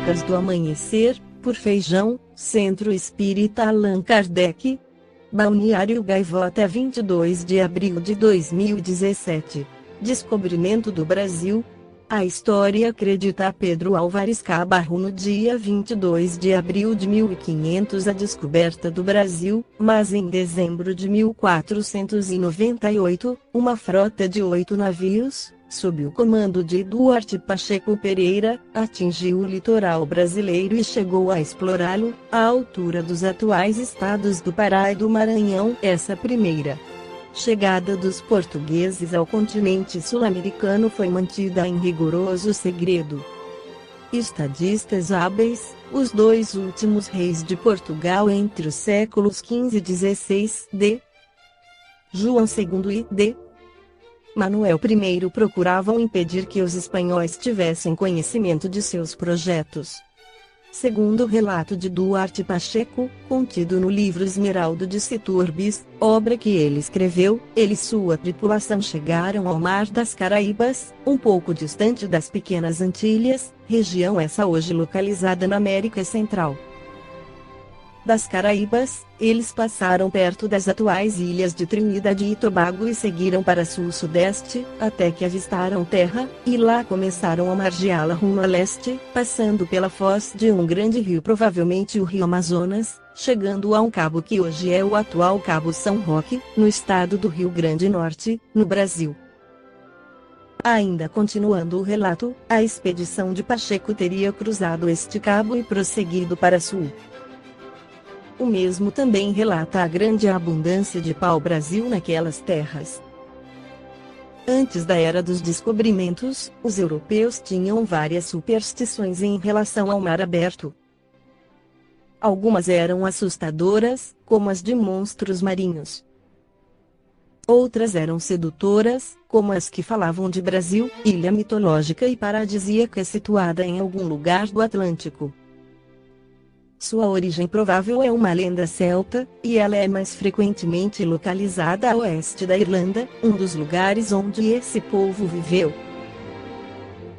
Crônicas do Amanhecer, por Feijão, Centro Espírita Allan Kardec. Balneário Gaivota, 22 de abril de 2017. Descobrimento do Brasil. A história acredita a Pedro Álvares Cabarro no dia 22 de abril de 1500 a descoberta do Brasil, mas em dezembro de 1498, uma frota de 8 navios, sob o comando de Duarte Pacheco Pereira, atingiu o litoral brasileiro e chegou a explorá-lo, à altura dos atuais estados do Pará e do Maranhão. Essa primeira chegada dos portugueses ao continente sul-americano foi mantida em rigoroso segredo. Estadistas hábeis, os dois últimos reis de Portugal entre os séculos XV e XVI, d. João II e d. Manuel I, procuravam impedir que os espanhóis tivessem conhecimento de seus projetos. Segundo o relato de Duarte Pacheco, contido no livro Esmeralda de Siturbis, obra que ele escreveu, ele e sua tripulação chegaram ao Mar das Caraíbas, um pouco distante das Pequenas Antilhas, região essa hoje localizada na América Central. Das Caraíbas, eles passaram perto das atuais ilhas de Trinidad e Tobago e seguiram para sul-sudeste, até que avistaram terra, e lá começaram a margeá-la rumo a leste, passando pela foz de um grande rio, provavelmente o rio Amazonas, chegando a um cabo que hoje é o atual Cabo São Roque, no estado do Rio Grande Norte, no Brasil. Ainda continuando o relato, a expedição de Pacheco teria cruzado este cabo e prosseguido para sul. O mesmo também relata a grande abundância de pau-brasil naquelas terras. Antes da Era dos Descobrimentos, os europeus tinham várias superstições em relação ao mar aberto. Algumas eram assustadoras, como as de monstros marinhos. Outras eram sedutoras, como as que falavam de Brasil, ilha mitológica e paradisíaca situada em algum lugar do Atlântico. Sua origem provável é uma lenda celta, e ela é mais frequentemente localizada a oeste da Irlanda, um dos lugares onde esse povo viveu.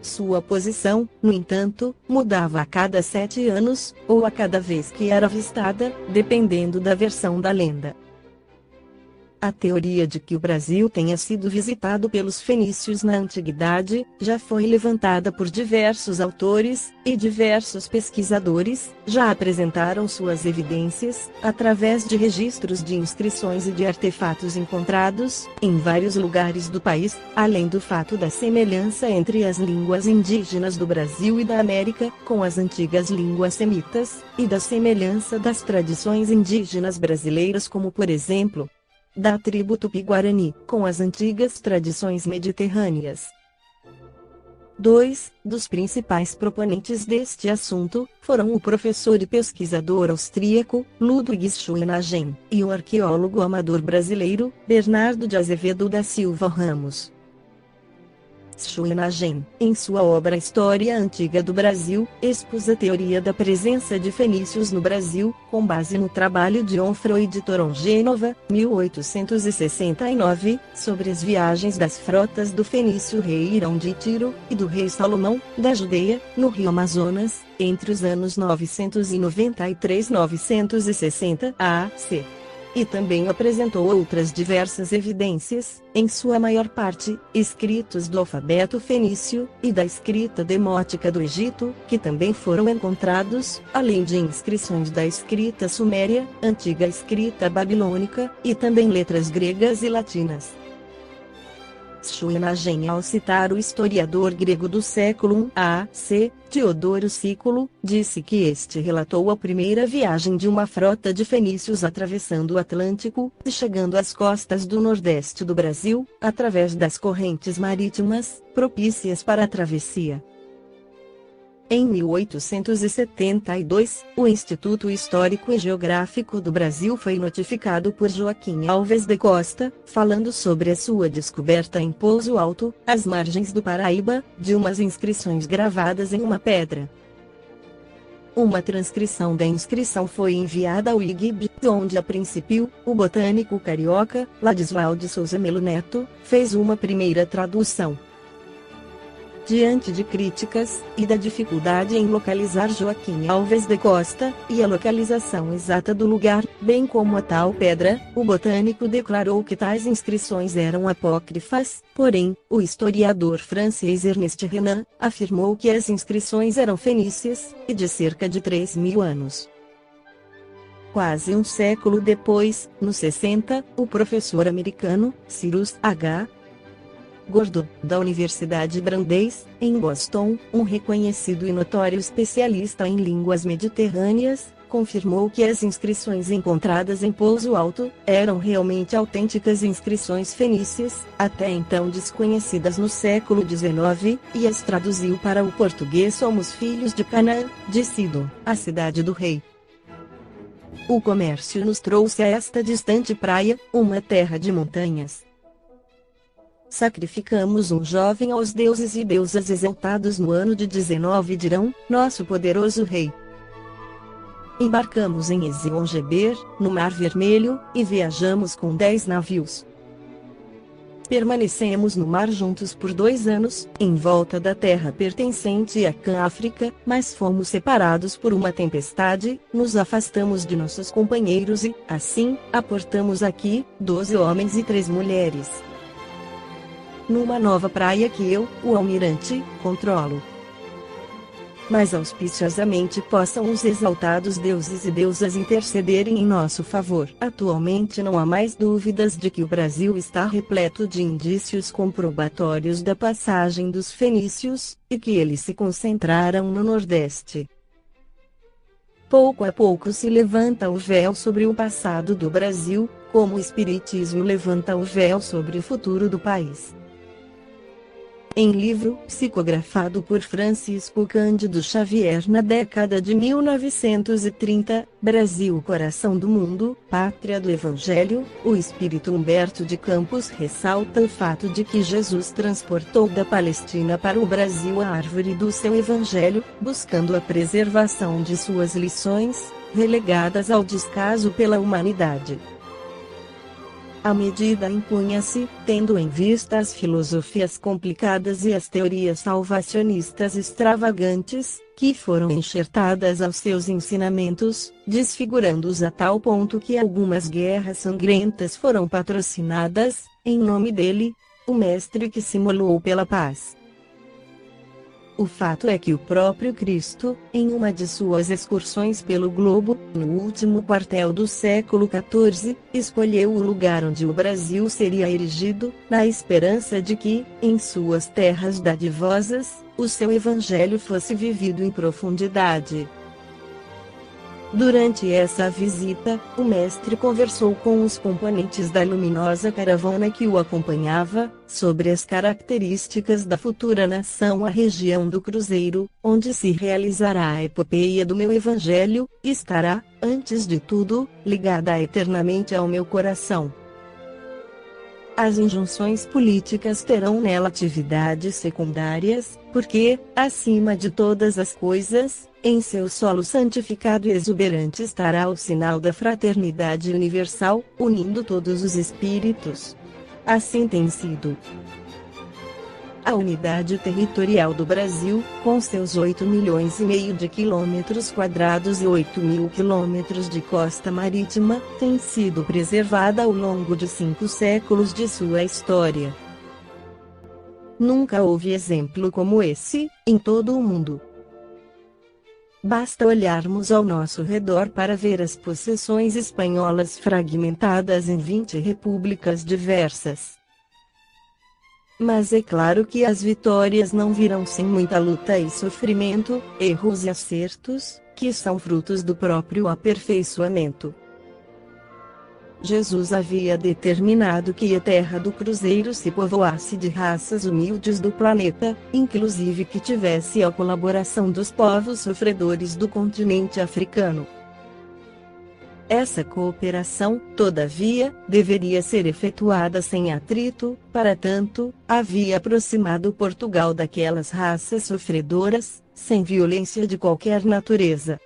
Sua posição, no entanto, mudava a cada 7 anos, ou a cada vez que era avistada, dependendo da versão da lenda. A teoria de que o Brasil tenha sido visitado pelos fenícios na antiguidade, já foi levantada por diversos autores, e diversos pesquisadores já apresentaram suas evidências, através de registros de inscrições e de artefatos encontrados, em vários lugares do país, além do fato da semelhança entre as línguas indígenas do Brasil e da América, com as antigas línguas semitas, e da semelhança das tradições indígenas brasileiras como por exemplo, da tribo Tupi-Guarani, com as antigas tradições mediterrâneas. Dois dos principais proponentes deste assunto foram o professor e pesquisador austríaco, Ludwig Schoenagen, e o arqueólogo amador brasileiro, Bernardo de Azevedo da Silva Ramos. Schoenagen, em sua obra História Antiga do Brasil, expôs a teoria da presença de fenícios no Brasil, com base no trabalho de Onfroy de Torongênova, 1869, sobre as viagens das frotas do fenício rei Irão de Tiro, e do rei Salomão, da Judeia, no rio Amazonas, entre os anos 993 e 960 a.C. E também apresentou outras diversas evidências, em sua maior parte, escritos do alfabeto fenício, e da escrita demótica do Egito, que também foram encontrados, além de inscrições da escrita suméria, antiga escrita babilônica, e também letras gregas e latinas. Schoenagen, ao citar o historiador grego do século I a.C., Teodoro Sículo, disse que este relatou a primeira viagem de uma frota de fenícios atravessando o Atlântico, e chegando às costas do nordeste do Brasil, através das correntes marítimas, propícias para a travessia. Em 1872, o Instituto Histórico e Geográfico do Brasil foi notificado por Joaquim Alves de Costa, falando sobre a sua descoberta em Pouso Alto, às margens do Paraíba, de umas inscrições gravadas em uma pedra. Uma transcrição da inscrição foi enviada ao IGB, onde a princípio, o botânico carioca, Ladislau de Souza Melo Neto, fez uma primeira tradução. diante de críticas, e da dificuldade em localizar Joaquim Alves de Costa, e a localização exata do lugar, bem como a tal pedra, o botânico declarou que tais inscrições eram apócrifas, porém, o historiador francês Ernest Renan, afirmou que as inscrições eram fenícias, e de cerca de 3.000 anos. Quase um século depois, nos 60, o professor americano, Cyrus H. Gordon, da Universidade Brandeis, em Boston, um reconhecido e notório especialista em línguas mediterrâneas, confirmou que as inscrições encontradas em Pouso Alto eram realmente autênticas inscrições fenícias, até então desconhecidas no século XIX, e as traduziu para o português: somos filhos de Canaã, de Sidom, a cidade do rei. O comércio nos trouxe a esta distante praia, uma terra de montanhas. Sacrificamos um jovem aos deuses e deusas exaltados no ano de 19 dirão, nosso poderoso rei. Embarcamos em Ezion-Geber, no Mar Vermelho, e viajamos com 10 navios. Permanecemos no mar juntos por 2 anos, em volta da terra pertencente a Cã África, mas fomos separados por uma tempestade, nos afastamos de nossos companheiros e, assim, aportamos aqui, 12 homens e 3 mulheres. Numa nova praia que eu, o almirante, controlo. Mas auspiciosamente possam os exaltados deuses e deusas intercederem em nosso favor. Atualmente não há mais dúvidas de que o Brasil está repleto de indícios comprobatórios da passagem dos fenícios, e que eles se concentraram no Nordeste. Pouco a pouco se levanta o véu sobre o passado do Brasil, como o Espiritismo levanta o véu sobre o futuro do país. Em livro psicografado por Francisco Cândido Xavier na década de 1930, Brasil, Coração do Mundo, Pátria do Evangelho, o espírito Humberto de Campos ressalta o fato de que Jesus transportou da Palestina para o Brasil a árvore do seu Evangelho, buscando a preservação de suas lições, relegadas ao descaso pela humanidade. A medida impunha-se, tendo em vista as filosofias complicadas e as teorias salvacionistas extravagantes, que foram enxertadas aos seus ensinamentos, desfigurando-os a tal ponto que algumas guerras sangrentas foram patrocinadas, em nome dele, o mestre que simulou pela paz. O fato é que o próprio Cristo, em uma de suas excursões pelo globo, no último quartel do século XIV, escolheu o lugar onde o Brasil seria erigido, na esperança de que, em suas terras dadivosas, o seu evangelho fosse vivido em profundidade. Durante essa visita, o mestre conversou com os componentes da luminosa caravana que o acompanhava, sobre as características da futura nação. A região do Cruzeiro, onde se realizará a epopeia do meu evangelho, estará, antes de tudo, ligada eternamente ao meu coração. As injunções políticas terão nela atividades secundárias, porque, acima de todas as coisas, em seu solo santificado e exuberante estará o sinal da fraternidade universal, unindo todos os espíritos. Assim tem sido. A unidade territorial do Brasil, com seus 8,5 milhões de quilômetros quadrados e 8.000 quilômetros de costa marítima, tem sido preservada ao longo de 5 séculos de sua história. Nunca houve exemplo como esse, em todo o mundo. Basta olharmos ao nosso redor para ver as possessões espanholas fragmentadas em 20 repúblicas diversas. Mas é claro que as vitórias não virão sem muita luta e sofrimento, erros e acertos, que são frutos do próprio aperfeiçoamento. Jesus havia determinado que a terra do Cruzeiro se povoasse de raças humildes do planeta, inclusive que tivesse a colaboração dos povos sofredores do continente africano. Essa cooperação, todavia, deveria ser efetuada sem atrito, para tanto, havia aproximado Portugal daquelas raças sofredoras, sem violência de qualquer natureza.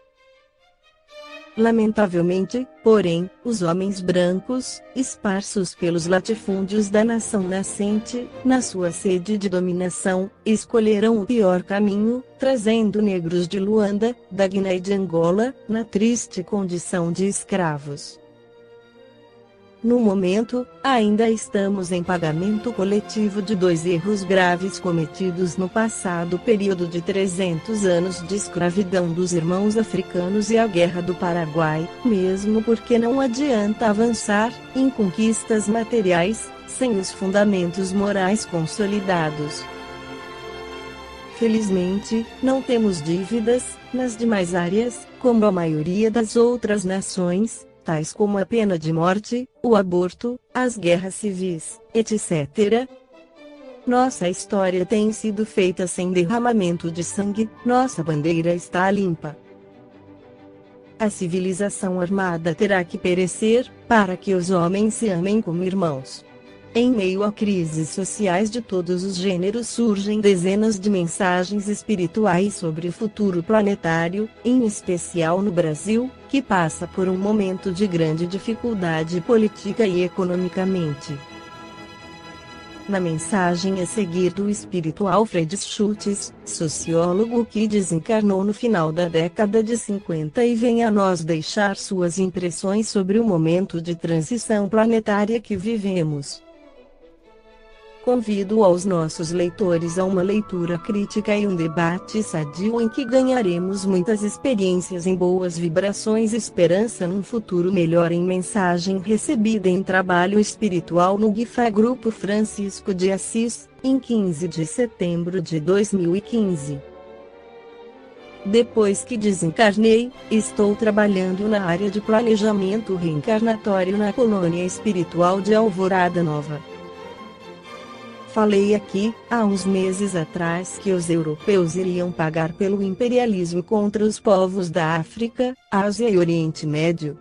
Lamentavelmente, porém, os homens brancos, esparsos pelos latifúndios da nação nascente, na sua sede de dominação, escolheram o pior caminho, trazendo negros de Luanda, da Guiné e de Angola, na triste condição de escravos. No momento, ainda estamos em pagamento coletivo de 2 erros graves cometidos no passado período de 300 anos de escravidão dos irmãos africanos e a Guerra do Paraguai, mesmo porque não adianta avançar em conquistas materiais, sem os fundamentos morais consolidados. Felizmente, não temos dívidas nas demais áreas, como a maioria das outras nações, tais como a pena de morte, o aborto, as guerras civis, etc. Nossa história tem sido feita sem derramamento de sangue, nossa bandeira está limpa. A civilização armada terá que perecer, para que os homens se amem como irmãos. Em meio a crises sociais de todos os gêneros surgem dezenas de mensagens espirituais sobre o futuro planetário, em especial no Brasil, que passa por um momento de grande dificuldade política e economicamente. Na mensagem a seguir do espírito Alfred Schultz, sociólogo que desencarnou no final da década de 50 e vem a nós deixar suas impressões sobre o momento de transição planetária que vivemos. Convido aos nossos leitores a uma leitura crítica e um debate sadio em que ganharemos muitas experiências em boas vibrações e esperança num futuro melhor, em mensagem recebida em trabalho espiritual no GIFA Grupo Francisco de Assis, em 15 de setembro de 2015. Depois que desencarnei, estou trabalhando na área de planejamento reencarnatório na colônia espiritual de Alvorada Nova. Falei aqui, há uns meses atrás, que os europeus iriam pagar pelo imperialismo contra os povos da África, Ásia e Oriente Médio.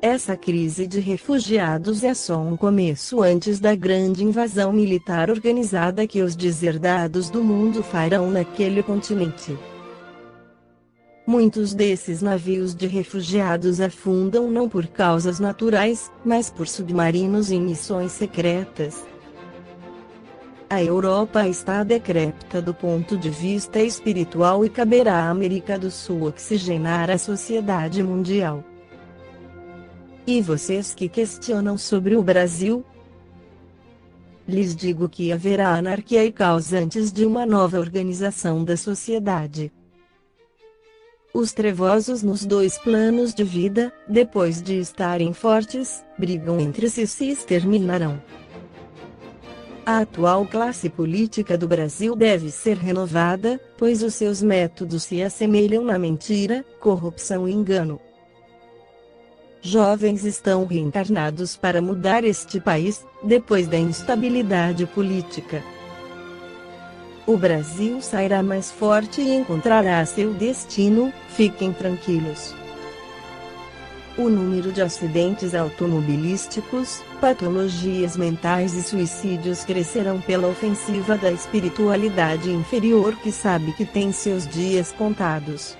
Essa crise de refugiados é só um começo antes da grande invasão militar organizada que os deserdados do mundo farão naquele continente. Muitos desses navios de refugiados afundam não por causas naturais, mas por submarinos em missões secretas. A Europa está decrépita do ponto de vista espiritual e caberá à América do Sul oxigenar a sociedade mundial. E vocês que questionam sobre o Brasil? Lhes digo que haverá anarquia e caos antes de uma nova organização da sociedade. Os trevosos nos 2 planos de vida, depois de estarem fortes, brigam entre si e se exterminarão. A atual classe política do Brasil deve ser renovada, pois os seus métodos se assemelham na mentira, corrupção e engano. Jovens estão reencarnados para mudar este país, depois da instabilidade política. O Brasil sairá mais forte e encontrará seu destino, fiquem tranquilos. O número de acidentes automobilísticos, patologias mentais e suicídios crescerão pela ofensiva da espiritualidade inferior que sabe que tem seus dias contados.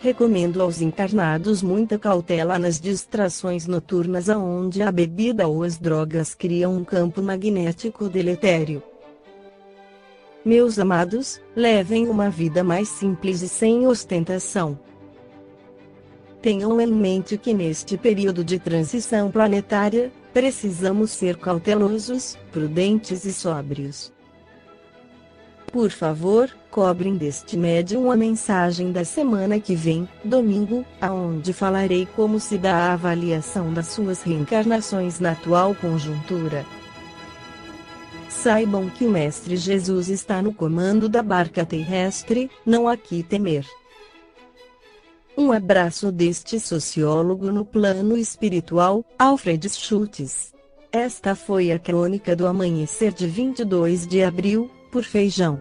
Recomendo aos encarnados muita cautela nas distrações noturnas aonde a bebida ou as drogas criam um campo magnético deletério. Meus amados, levem uma vida mais simples e sem ostentação. Tenham em mente que neste período de transição planetária, precisamos ser cautelosos, prudentes e sóbrios. Por favor, cobrem deste médium a mensagem da semana que vem, domingo, aonde falarei como se dá a avaliação das suas reencarnações na atual conjuntura. Saibam que o Mestre Jesus está no comando da barca terrestre, não há que temer. Um abraço deste sociólogo no plano espiritual, Alfred Schultz. Esta foi a crônica do amanhecer de 22 de abril, por Feijão.